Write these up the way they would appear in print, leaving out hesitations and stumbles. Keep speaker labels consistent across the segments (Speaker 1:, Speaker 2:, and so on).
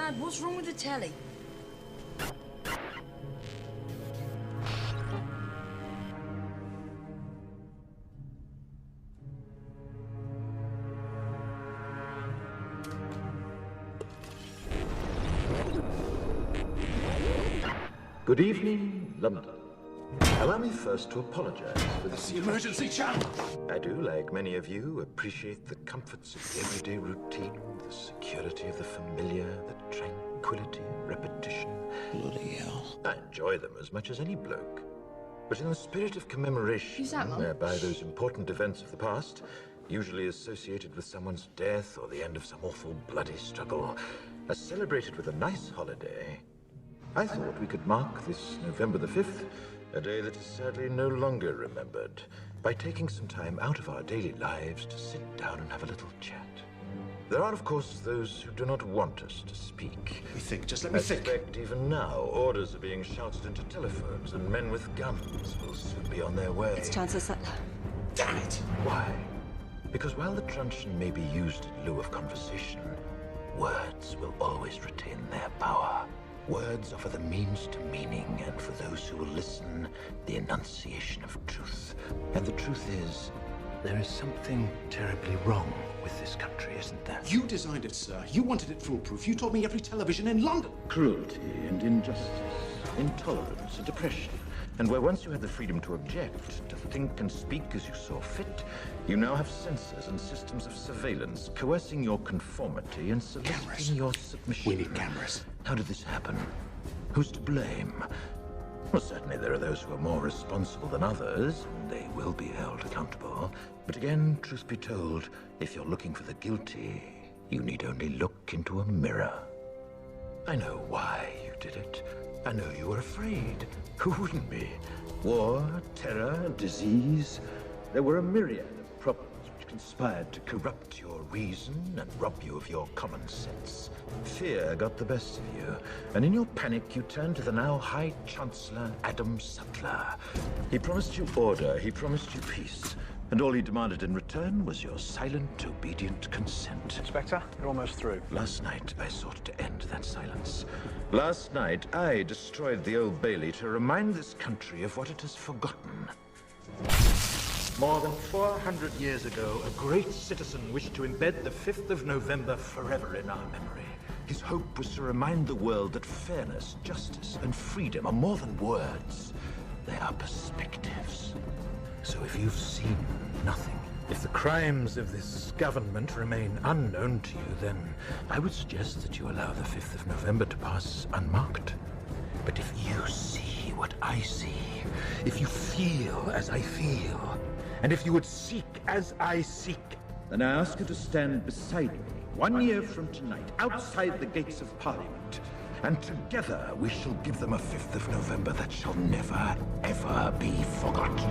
Speaker 1: Dad, what's wrong with the telly?
Speaker 2: Good evening, London. Allow me first to apologize for
Speaker 3: That's the emergency channel.
Speaker 2: I do, like many of you, appreciate the comforts of the everyday routine, the security of the familiar, the tranquility of repetition.
Speaker 3: Bloody hell.
Speaker 2: I enjoy them as much as any bloke. But in the spirit of commemoration,
Speaker 1: Who's that, Mum?
Speaker 2: whereby those important events of the past, usually associated with someone's death or the end of some awful bloody struggle, are celebrated with a nice holiday, I thought we could mark this November the 5th, a day that is sadly no longer remembered, by taking some time out of our daily lives to sit down and have a little chat. There are, of course, those who do not want us to speak.
Speaker 3: Let me think, just let me
Speaker 2: I
Speaker 3: think.
Speaker 2: suspect even now, orders are being shouted into telephones, and men with guns will soon be on their way.
Speaker 4: It's Chancellor Sutler.
Speaker 3: Damn it.
Speaker 2: Why? Because while the truncheon may be used in lieu of conversation, words will always retain their power. Words offer the means to meaning, and for those who will listen, the enunciation of truth. And the truth is, there is something terribly wrong with this country, isn't there?
Speaker 3: You designed it, sir. You wanted it foolproof. You told me every television in London.
Speaker 2: Cruelty and injustice, intolerance and oppression. And where once you had the freedom to object, to think and speak as you saw fit, you now have censors and systems of surveillance coercing your conformity and soliciting your submission.
Speaker 3: We need cameras.
Speaker 2: How did this happen? Who's to blame? Well, certainly there are those who are more responsible than others, and they will be held accountable. But again, truth be told, if you're looking for the guilty, you need only look into a mirror. I know why you did it. I know you were afraid. Who wouldn't be? War, terror, disease. There were a myriad of problems which conspired to corrupt your reason and rob you of your common sense. Fear got the best of you, and in your panic you turned to the now High Chancellor Adam Sutler. He promised you order, he promised you peace, and all he demanded in return was your silent, obedient consent.
Speaker 5: Inspector, you're almost through.
Speaker 2: Last night, I sought to end that silence. Last night, I destroyed the Old Bailey to remind this country of what it has forgotten. More than 400 years ago, a great citizen wished to embed the 5th of November forever in our memory. His hope was to remind the world that fairness, justice, and freedom are more than words. They are perspectives. So if you've seen nothing, if the crimes of this government remain unknown to you, then I would suggest that you allow the 5th of November to pass unmarked. But if you see what I see, if you feel as I feel, and if you would seek as I seek, then I ask you to stand beside me 1 year from tonight, outside the gates of Parliament. And together we shall give them a 5th of November that shall never, ever be forgotten.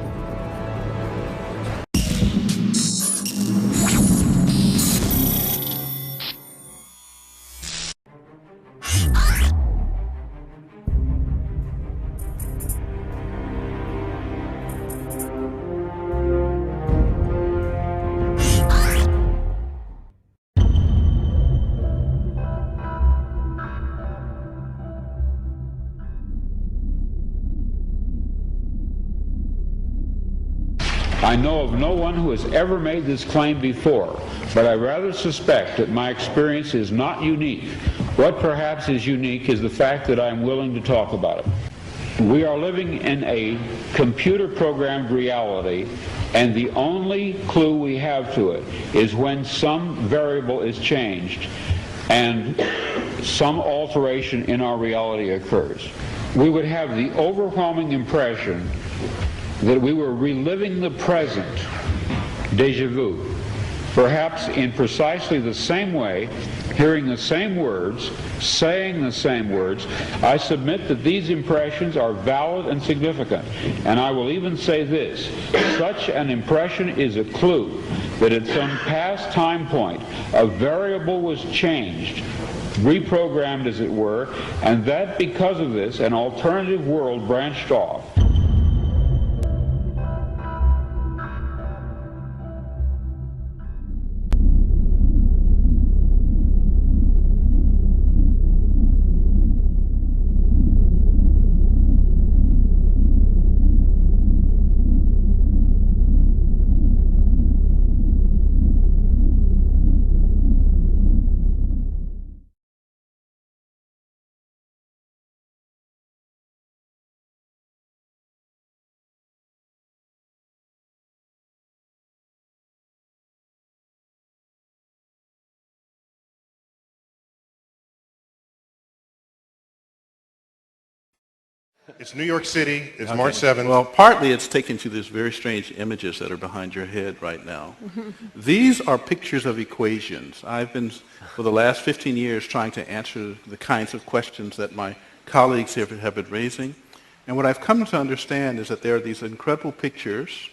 Speaker 6: I know of no one who has ever made this claim before, but I rather suspect that my experience is not unique. What perhaps is unique is the fact that I am willing to talk about it. We are living in a computer-programmed reality, and the only clue we have to it is when some variable is changed and some alteration in our reality occurs. We would have the overwhelming impression that we were reliving the present, déjà vu, perhaps in precisely the same way, hearing the same words, saying the same words. I submit that these impressions are valid and significant, and I will even say this: such an impression is a clue that at some past time point a variable was changed, reprogrammed as it were, and that because of this an alternative world branched off.
Speaker 1: It's New York City. It's March 7th.
Speaker 4: Well, partly it's taken to these very strange images that are behind your head right now. These are pictures of equations. I've been, for the last 15 years, trying to answer the kinds of questions that my colleagues here have been raising. And what I've come to understand is that there are these incredible pictures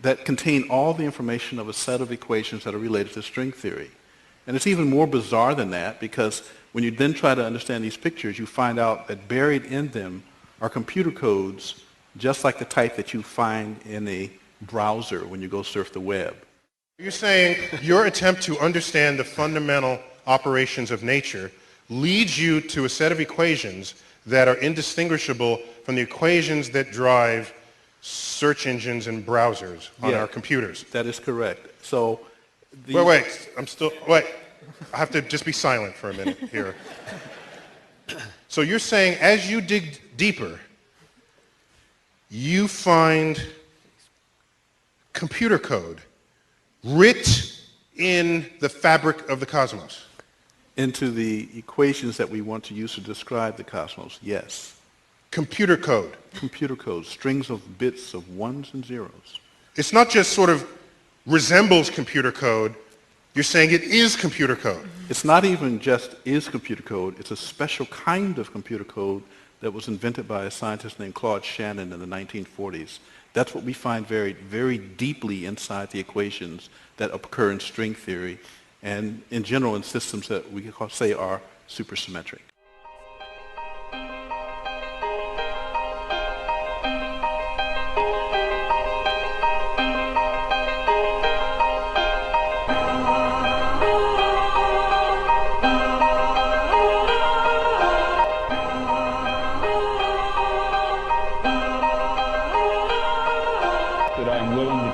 Speaker 4: that contain all the information of a set of equations that are related to string theory. And it's even more bizarre than that, because when you then try to understand these pictures, you find out that buried in them are computer codes just like the type that you find in a browser when you go surf the web.
Speaker 1: You're saying your attempt to understand the fundamental operations of nature leads you to a set of equations that are indistinguishable from the equations that drive search engines and browsers on our computers.
Speaker 4: That is correct. So
Speaker 1: wait, I have to just be silent for a minute here. So you're saying as you dig deeper, you find computer code writ in the fabric of the cosmos.
Speaker 4: Into the equations that we want to use to describe the cosmos, yes.
Speaker 1: Computer code.
Speaker 4: Computer code, strings of bits of ones and zeros.
Speaker 1: It's not just sort of resembles computer code. You're saying it is computer code.
Speaker 4: It's not even just is computer code. It's a special kind of computer code that was invented by a scientist named Claude Shannon in the 1940s. That's what we find very, very deeply inside the equations that occur in string theory and in general in systems that we can say are supersymmetric.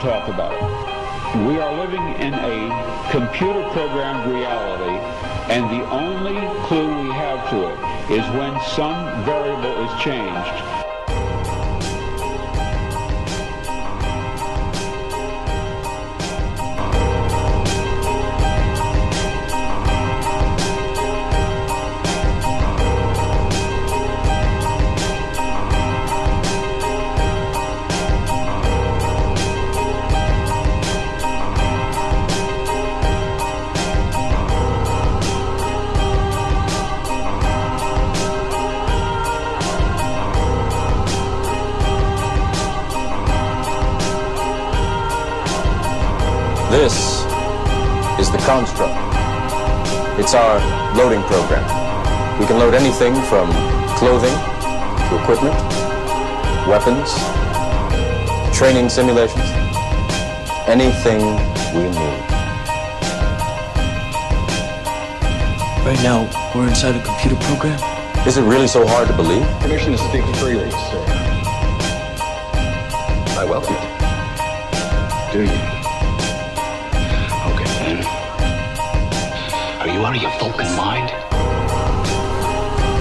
Speaker 6: Talk about it. We are living in a computer-programmed reality, and the only clue we have to it is when some variable is changed.
Speaker 5: This is the construct. It's our loading program. We can load anything from clothing to equipment, weapons, training simulations, anything we need.
Speaker 7: Right now, we're inside a computer program?
Speaker 5: Is it really so hard to believe?
Speaker 8: Permission to speak freely, sir.
Speaker 5: I welcome it.
Speaker 8: Do you? Are you out of your Vulcan mind?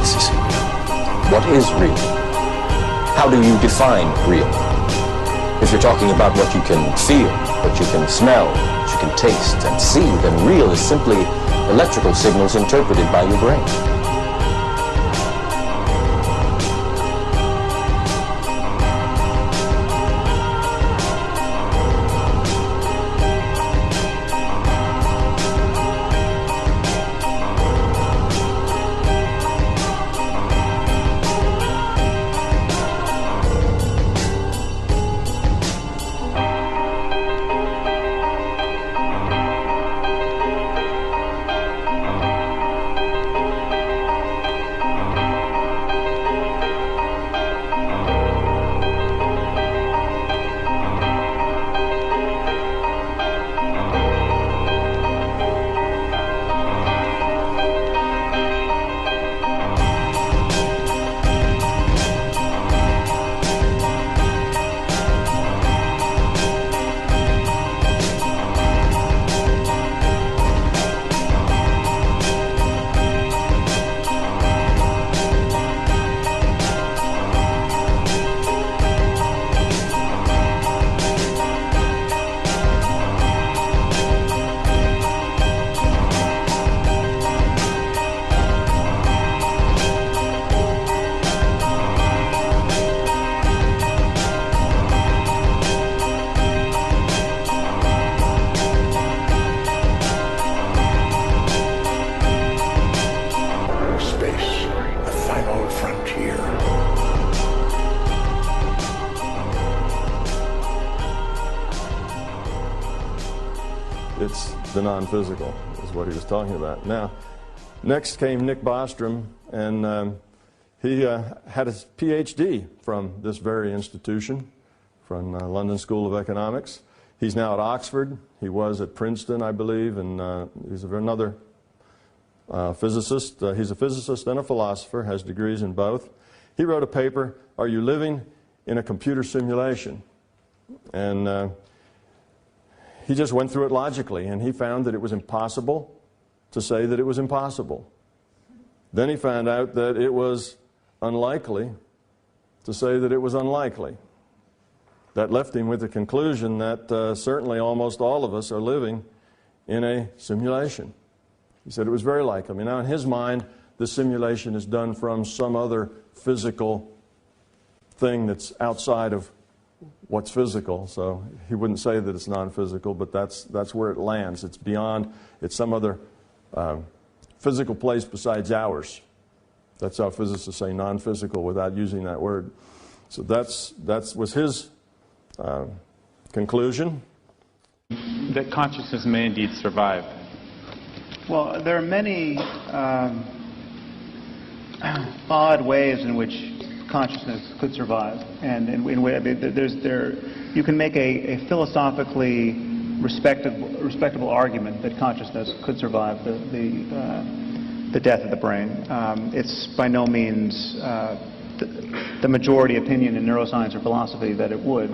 Speaker 7: This isn't real.
Speaker 5: What is real? How do you define real? If you're talking about what you can feel, what you can smell, what you can taste and see, then real is simply electrical signals interpreted by your brain.
Speaker 9: it's the non-physical, is what he was talking about. Now, next came Nick Bostrom, and he had his PhD from this very institution, from London School of Economics. He's now at Oxford. He was at Princeton, I believe, and he's another physicist. He's a physicist and a philosopher, has degrees in both. He wrote a paper, Are You Living in a Computer Simulation? And he just went through it logically, and he found that it was impossible to say that it was impossible. Then he found out that it was unlikely to say that it was unlikely. That left him with the conclusion that certainly almost all of us are living in a simulation. He said it was very likely. I mean, now in his mind, the simulation is done from some other physical thing that's outside of what's physical. So he wouldn't say that it's non-physical, but that's where it lands. It's beyond, it's some other physical place besides ours. That's how physicists say non-physical without using that word. So that was his conclusion.
Speaker 10: That consciousness may indeed survive.
Speaker 11: Well, there are many odd ways in which consciousness could survive, and you can make a philosophically respectable argument that consciousness could survive the death of the brain. It's by no means the majority opinion in neuroscience or philosophy that it would.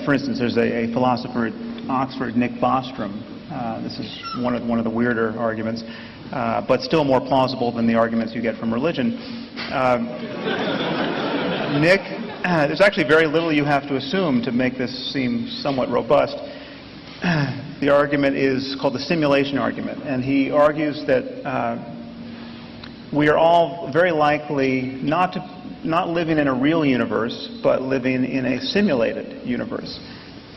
Speaker 11: For instance, there's a philosopher at Oxford, Nick Bostrom. This is one of the weirder arguments, but still more plausible than the arguments you get from religion. Nick, there's actually very little you have to assume to make this seem somewhat robust. The argument is called the simulation argument, and he argues that we are all very likely not living in a real universe, but living in a simulated universe.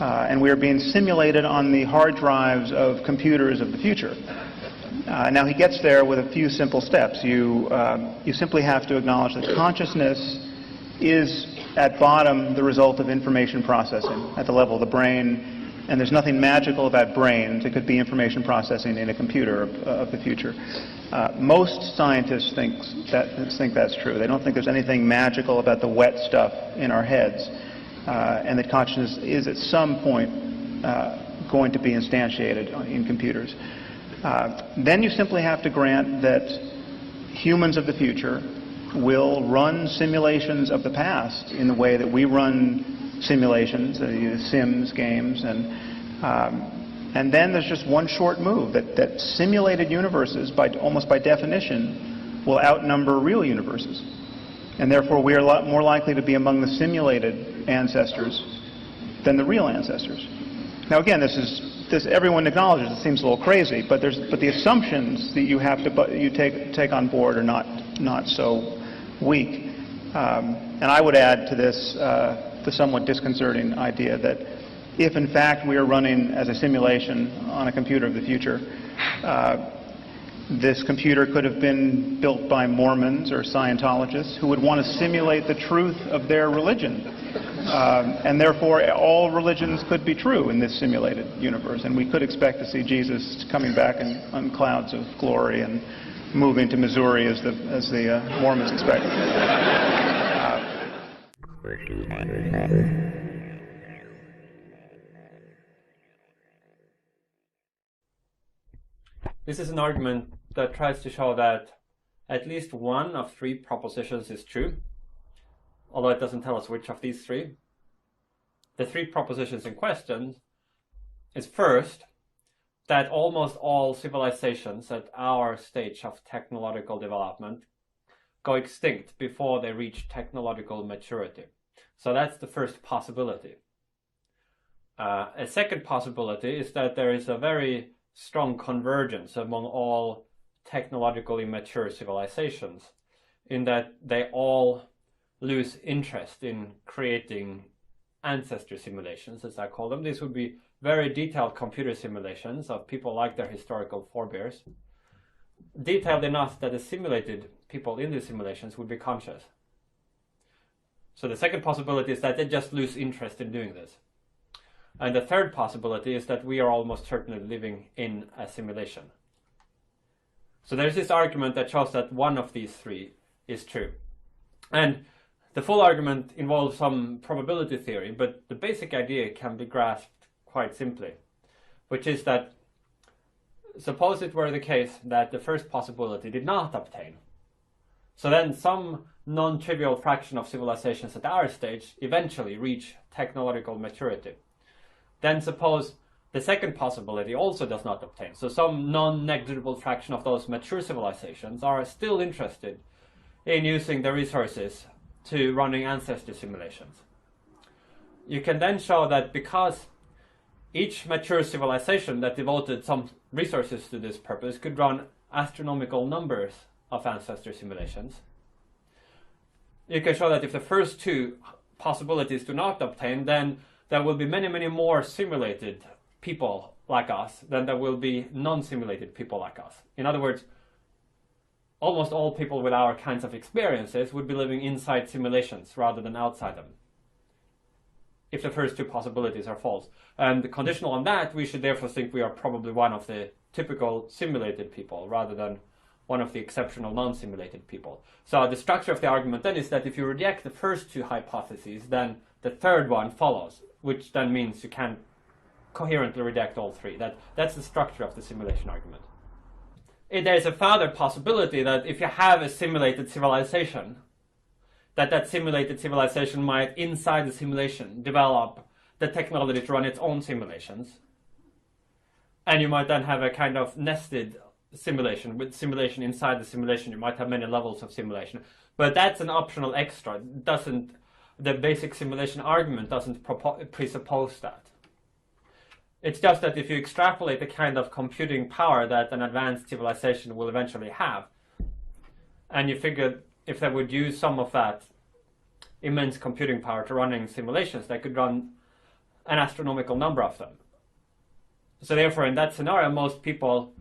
Speaker 11: And we are being simulated on the hard drives of computers of the future. Now he gets there with a few simple steps. You simply have to acknowledge that consciousness is at bottom the result of information processing at the level of the brain, and there's nothing magical about brains. It could be information processing in a computer of the future. Most scientists think that's true. They don't think there's anything magical about the wet stuff in our heads, and that consciousness is at some point going to be instantiated in computers. Then you simply have to grant that humans of the future will run simulations of the past in the way that we run simulations, Sims games, and then there's just one short move, that simulated universes, almost by definition, will outnumber real universes. And therefore we are a lot more likely to be among the simulated ancestors than the real ancestors. Now again, this everyone acknowledges it seems a little crazy, but the assumptions that you have to take on board are not so weak. And I would add to this the somewhat disconcerting idea that if in fact we are running as a simulation on a computer of the future, this computer could have been built by Mormons or Scientologists who would want to simulate the truth of their religion. And therefore all religions could be true in this simulated universe, and we could expect to see Jesus coming back on clouds of glory and moving to Missouri as the Mormons expect.
Speaker 12: This is an argument that tries to show that at least one of three propositions is true, although it doesn't tell us which of these three. The three propositions in question is first, that almost all civilizations at our stage of technological development go extinct before they reach technological maturity. So that's the first possibility. A second possibility is that there is a very strong convergence among all technologically mature civilizations, in that they all lose interest in creating ancestor simulations, as I call them. These would be very detailed computer simulations of people like their historical forebears, detailed enough that the simulated people in these simulations would be conscious. So the second possibility is that they just lose interest in doing this. And the third possibility is that we are almost certainly living in a simulation. So there's this argument that shows that one of these three is true. And the full argument involves some probability theory, but the basic idea can be grasped quite simply, which is that suppose it were the case that the first possibility did not obtain. So then some non-trivial fraction of civilizations at our stage eventually reach technological maturity. Then suppose the second possibility also does not obtain. So some non-negligible fraction of those mature civilizations are still interested in using the resources to running ancestor simulations. You can then show that because each mature civilization that devoted some resources to this purpose could run astronomical numbers of ancestor simulations, you can show that if the first two possibilities do not obtain, then there will be many, many more simulated people like us than there will be non-simulated people like us. In other words, almost all people with our kinds of experiences would be living inside simulations rather than outside them, if the first two possibilities are false. And conditional on that, we should therefore think we are probably one of the typical simulated people rather than one of the exceptional non-simulated people. So the structure of the argument then is that if you reject the first two hypotheses, then the third one follows, which then means you can coherently reject all three. That's the structure of the simulation argument. There's a further possibility that if you have a simulated civilization, that simulated civilization might, inside the simulation, develop the technology to run its own simulations. And you might then have a kind of nested simulation. With simulation inside the simulation, you might have many levels of simulation. But that's an optional extra. The basic simulation argument doesn't presuppose that. It's just that if you extrapolate the kind of computing power that an advanced civilization will eventually have, and you figure if they would use some of that immense computing power to running simulations, they could run an astronomical number of them. So therefore, in that scenario, most people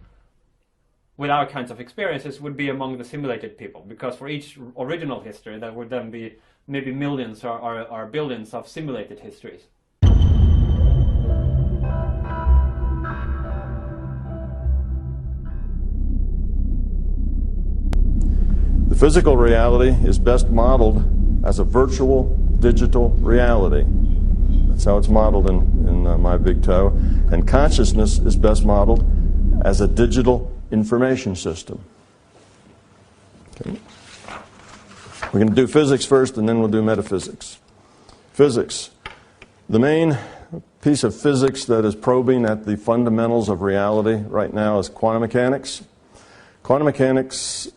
Speaker 12: with our kinds of experiences would be among the simulated people, because for each original history, there would then be maybe millions or billions of simulated histories.
Speaker 9: The physical reality is best modeled as a virtual digital reality. That's how it's modeled in My Big Toe. And consciousness is best modeled as a digital information system. Okay. We're going to do physics first, and then we'll do metaphysics. Physics. The main piece of physics that is probing at the fundamentals of reality right now is quantum mechanics. Quantum mechanics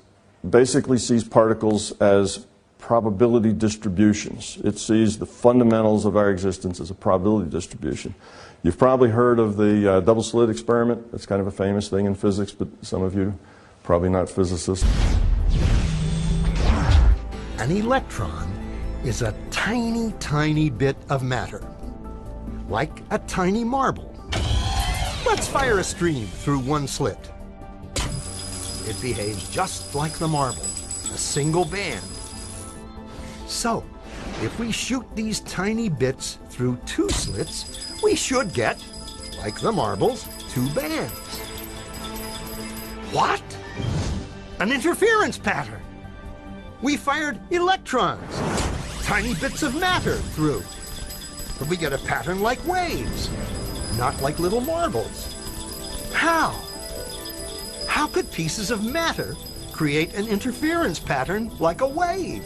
Speaker 9: basically sees particles as probability distributions. It sees the fundamentals of our existence as a probability distribution. You've probably heard of the double slit experiment. That's kind of a famous thing in physics, but some of you probably not physicists.
Speaker 13: An electron is a tiny, tiny bit of matter, like a tiny marble. Let's fire a stream through one slit. It behaves just like the marble, a single band. So, if we shoot these tiny bits through two slits, we should get, like the marbles, two bands. What? An interference pattern. We fired electrons, tiny bits of matter through. But we get a pattern like waves, not like little marbles. How? How could pieces of matter create an interference pattern like a wave?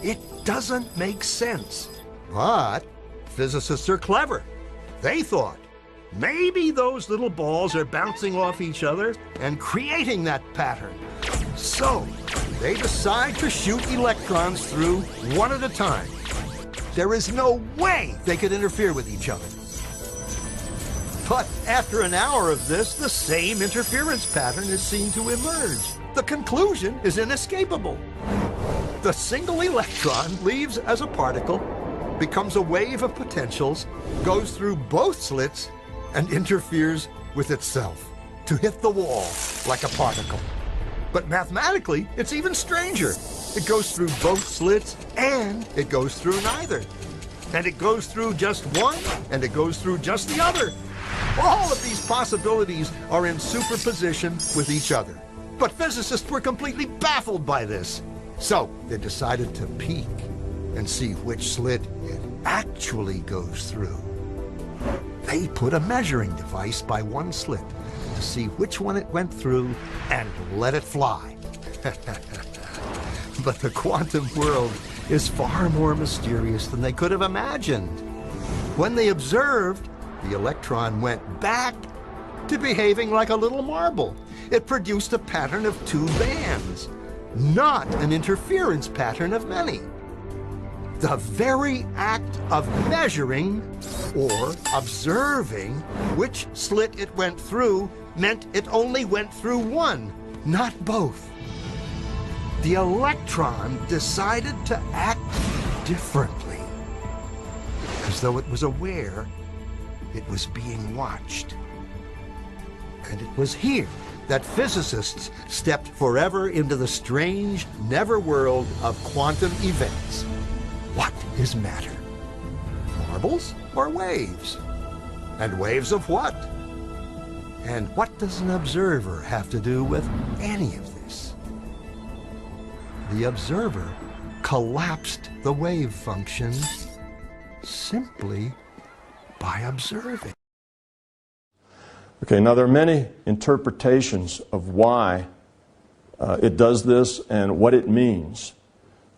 Speaker 13: It doesn't make sense. But physicists are clever. They thought, maybe those little balls are bouncing off each other and creating that pattern. So they decide to shoot electrons through one at a time. There is no way they could interfere with each other. But after an hour of this, the same interference pattern is seen to emerge. The conclusion is inescapable. The single electron leaves as a particle, becomes a wave of potentials, goes through both slits, and interferes with itself to hit the wall like a particle. But mathematically, it's even stranger. It goes through both slits, and it goes through neither. and it goes through just one, and it goes through just the other. All of these possibilities are in superposition with each other. But physicists were completely baffled by this. So they decided to peek and see which slit it actually goes through. They put a measuring device by one slit to see which one it went through and let it fly. But the quantum world is far more mysterious than they could have imagined. When they observed, the electron went back to behaving like a little marble. It produced a pattern of 2 bands, not an interference pattern of many. The very act of measuring or observing which slit it went through meant it only went through one, not both. The electron decided to act differently, as though it was aware it was being watched. And it was here that physicists stepped forever into the strange netherworld of quantum events. What is matter? Marbles or waves? And waves of what? And what does an observer have to do with any of this? The observer collapsed the wave function simply by observing.
Speaker 9: Okay, now there are many interpretations of why it does this and what it means.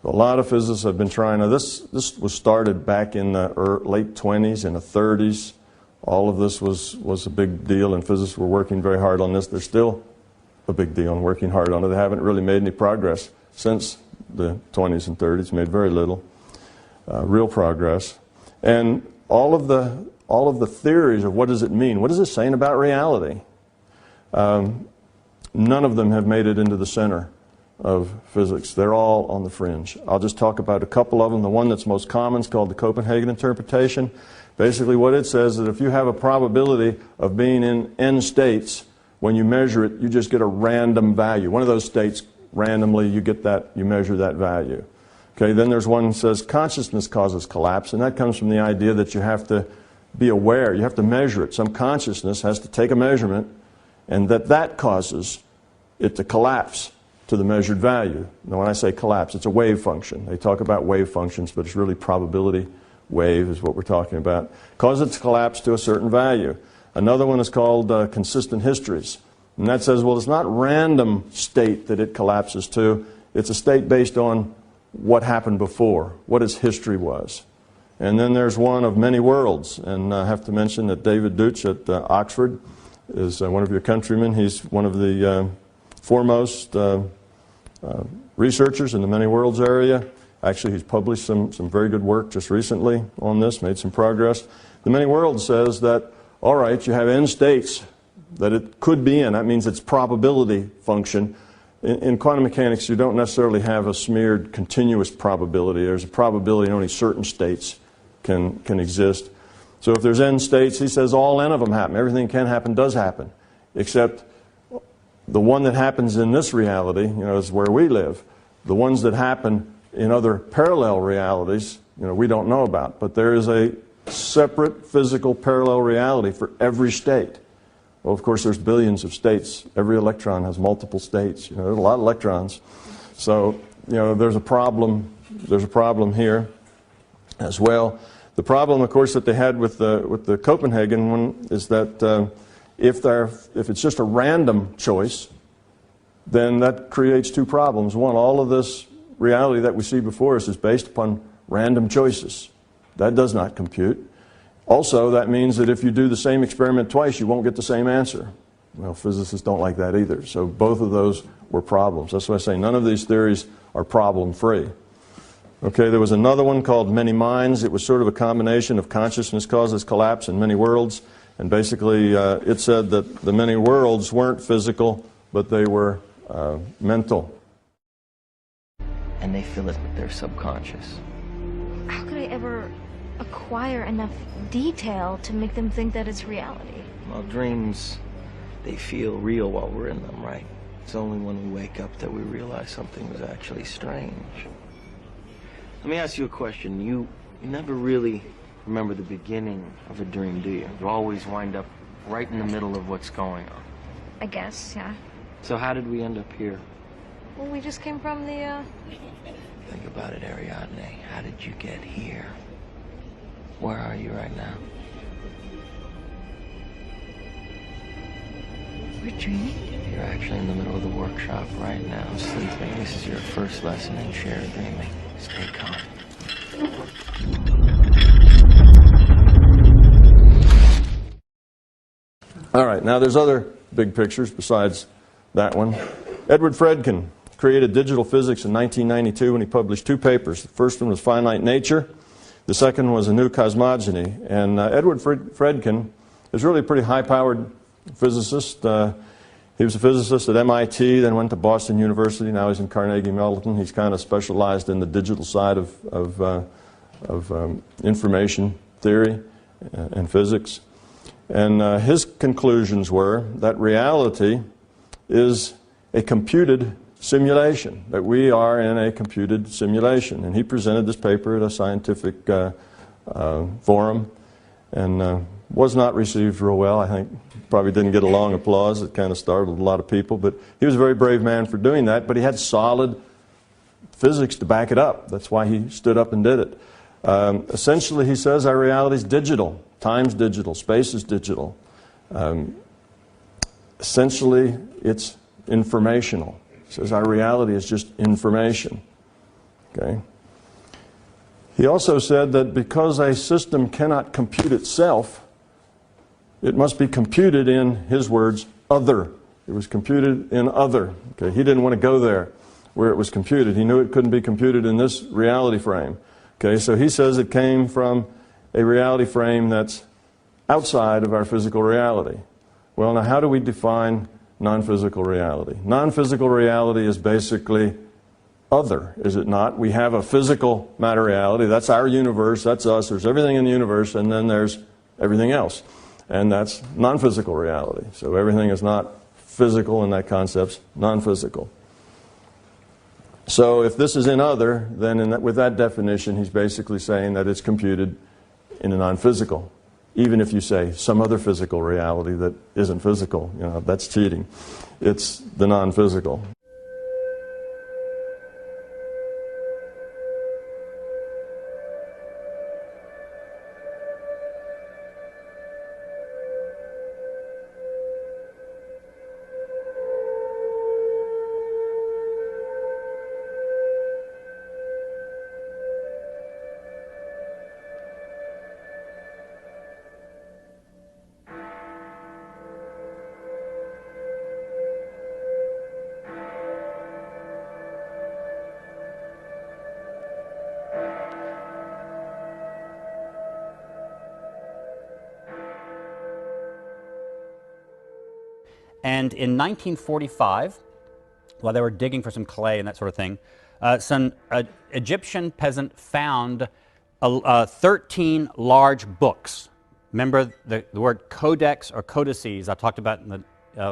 Speaker 9: A lot of physicists have been trying. Now this was started back in the late 20s and the 30s. All of this was a big deal, and physicists were working very hard on this. They're still a big deal and working hard on it. They haven't really made any progress since the 20s and 30s, made very little real progress. And all of the theories of what does it mean, what is it saying about reality, none of them have made it into the center of physics. They're all on the fringe. I'll just talk about a couple of them. The one that's most common is called the Copenhagen interpretation. Basically what it says is that if you have a probability of being in n states, when you measure it, you just get a random value. One of those states, randomly, you get that, you measure that value. Okay, then there's one that says consciousness causes collapse, and that comes from the idea that you have to be aware, you have to measure it. Some consciousness has to take a measurement, and that causes it to collapse to the measured value. Now when I say collapse, it's a wave function. They talk about wave functions, but it's really probability wave is what we're talking about. Cause it to collapse to a certain value. Another one is called consistent histories. And that says, well, it's not random state that it collapses to. It's a state based on what happened before, what its history was. And then there's one of many worlds. And I have to mention that David Deutsch at Oxford is one of your countrymen. He's one of the foremost researchers in the many worlds area. Actually, he's published some very good work just recently on this, made some progress. The many worlds says that, all right, you have n states that it could be in. That means it's probability function. In quantum mechanics, you don't necessarily have a smeared continuous probability. There's a probability only certain states can exist. So if there's n states, he says all n of them happen. Everything can happen does happen, except the one that happens in this reality, is where we live. The ones that happen in other parallel realities, we don't know about. But there is a separate physical parallel reality for every state. Well, of course, there's billions of states. Every electron has multiple states. There's a lot of electrons. So, there's a problem. There's a problem here as well. The problem, of course, that they had with the Copenhagen one is that if it's just a random choice, then that creates two problems. One, all of this reality that we see before us is based upon random choices. That does not compute. Also, that means that if you do the same experiment twice, you won't get the same answer. Well, physicists don't like that either. So both of those were problems. That's why I say none of these theories are problem-free. Okay, there was another one called Many Minds. It was sort of a combination of consciousness causes collapse and many worlds. And basically, it said that the many worlds weren't physical, but they were mental.
Speaker 14: And they feel it with their subconscious.
Speaker 15: How could I ever acquire enough detail to make them think that it's reality?
Speaker 14: Well, dreams, they feel real while we're in them, right? It's only when we wake up that we realize something was actually strange. Let me ask you a question. You You never really remember the beginning of a dream, do you? You always wind up right in the middle of what's going on.
Speaker 15: I guess, yeah.
Speaker 14: So how did we end up here?
Speaker 15: Well, we just came from the,
Speaker 14: Think about it, Ariadne. How did you get here? Where are you right now?
Speaker 15: We're dreaming?
Speaker 14: You're actually in the middle of the workshop right now, sleeping. This is your first lesson in shared dreaming. Stay calm.
Speaker 9: All right, now there's other big pictures besides that one. Edward Fredkin created digital physics in 1992 when he published 2 papers. The first one was Finite Nature. The second was A New Cosmogony. And Edward Fredkin is really a pretty high-powered physicist. He was a physicist at MIT, then went to Boston University. Now he's in Carnegie Mellon. He's kind of specialized in the digital side of information theory and physics. And his conclusions were that reality is a computed simulation, that we are in a computed simulation. And he presented this paper at a scientific forum and was not received real well. I think probably didn't get a long applause. It kind of startled a lot of people. But he was a very brave man for doing that, but he had solid physics to back it up. That's why he stood up and did it. Essentially, he says our reality is digital. Time's digital. Space is digital. Essentially, it's informational. He says our reality is just information. Okay? He also said that because a system cannot compute itself, it must be computed in, his words, other. It was computed in other. Okay? He didn't want to go there where it was computed. He knew it couldn't be computed in this reality frame. Okay? So he says it came from a reality frame that's outside of our physical reality. Well, now how do we define non-physical reality? Non-physical reality is basically other, is it not? We have a physical matter reality. That's our universe. That's us. There's everything in the universe, and then there's everything else. And that's non-physical reality. So everything is not physical in that concept's non-physical. So if this is in other, then with that definition, he's basically saying that it's computed in a non-physical. Even if you say some other physical reality that isn't physical, you know, that's cheating. It's the non-physical.
Speaker 16: And in 1945, while they were digging for some clay and that sort of thing, some Egyptian peasant found 13 large books. Remember the word codex or codices I talked about in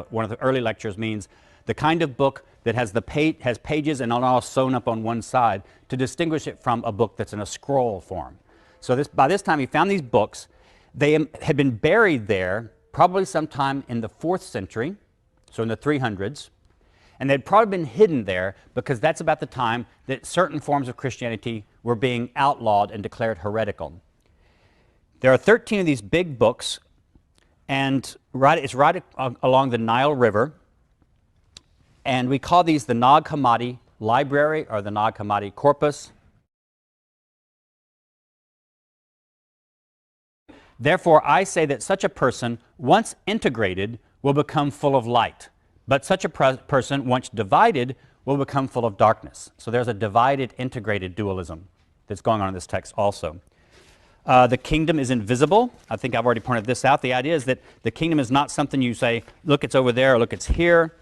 Speaker 16: one of the early lectures means the kind of book that has pages and all sewn up on one side to distinguish it from a book that's in a scroll form. So by this time he found these books. They had been buried there probably sometime in the 4th century, so in the 300s, and they'd probably been hidden there because that's about the time that certain forms of Christianity were being outlawed and declared heretical. There are 13 of these big books, and it's right along the Nile River, and we call these the Nag Hammadi Library or the Nag Hammadi Corpus. Therefore, I say that such a person, once integrated, will become full of light. But such a person, once divided, will become full of darkness. So there's a divided, integrated dualism that's going on in this text also. The kingdom is invisible. I think I've already pointed this out. The idea is that the kingdom is not something you say, look, it's over there, or look, it's here.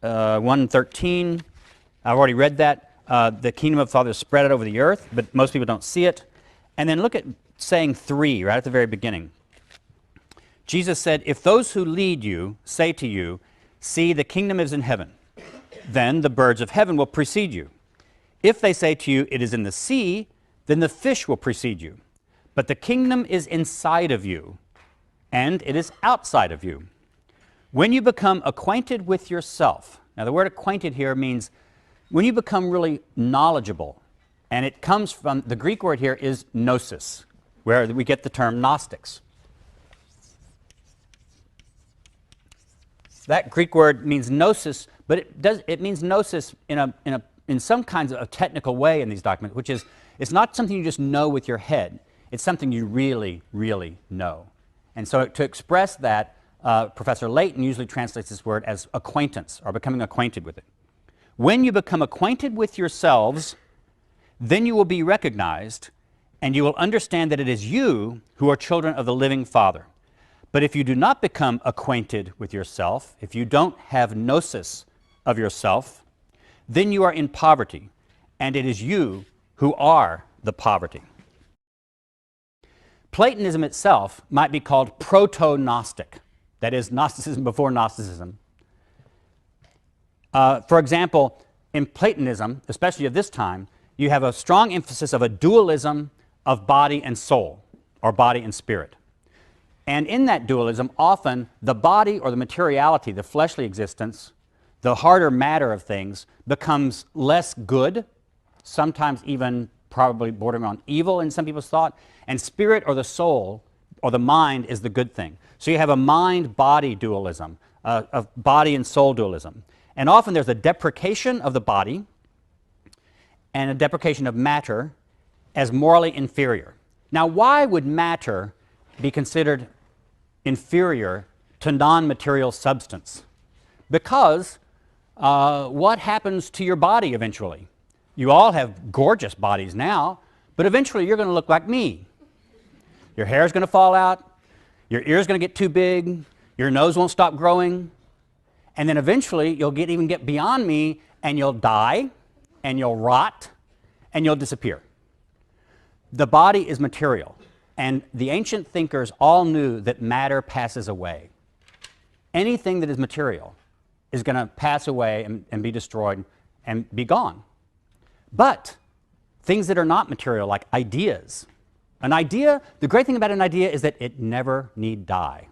Speaker 16: 1:13, I've already read that. The kingdom of the Father is spread out over the earth, but most people don't see it. And then look at saying 3 right at the very beginning. Jesus said, if those who lead you say to you, see, the kingdom is in heaven, then the birds of heaven will precede you. If they say to you, it is in the sea, then the fish will precede you. But the kingdom is inside of you, and it is outside of you. When you become acquainted with yourself, now the word acquainted here means when you become really knowledgeable, and it comes from, the Greek word here is gnosis, where we get the term Gnostics. That Greek word means gnosis, but it means gnosis in some kinds of a technical way in these documents, which is it's not something you just know with your head. It's something you really, really know. And so to express that, Professor Layton usually translates this word as acquaintance, or becoming acquainted with it. When you become acquainted with yourselves, then you will be recognized, and you will understand that it is you who are children of the living Father. But if you do not become acquainted with yourself, if you don't have gnosis of yourself, then you are in poverty, and it is you who are the poverty. Platonism itself might be called proto-Gnostic, that is, Gnosticism before Gnosticism. For example, in Platonism, especially of this time, you have a strong emphasis of a dualism of body and soul, or body and spirit. And in that dualism, often the body or the materiality, the fleshly existence, the harder matter of things, becomes less good, sometimes even probably bordering on evil in some people's thought, and spirit or the soul or the mind is the good thing. So you have a mind-body dualism, of body and soul dualism. And often there's a deprecation of the body and a deprecation of matter as morally inferior. Now, why would matter be considered inferior to non-material substance? Because what happens to your body eventually? You all have gorgeous bodies now, but eventually you're going to look like me. Your hair is going to fall out, your ears going to get too big, your nose won't stop growing, and then eventually you'll even get beyond me, and you'll die, and you'll rot, and you'll disappear. The body is material, and the ancient thinkers all knew that matter passes away. Anything that is material is going to pass away and be destroyed and be gone. But things that are not material, like ideas, an idea, the great thing about an idea is that it never need die.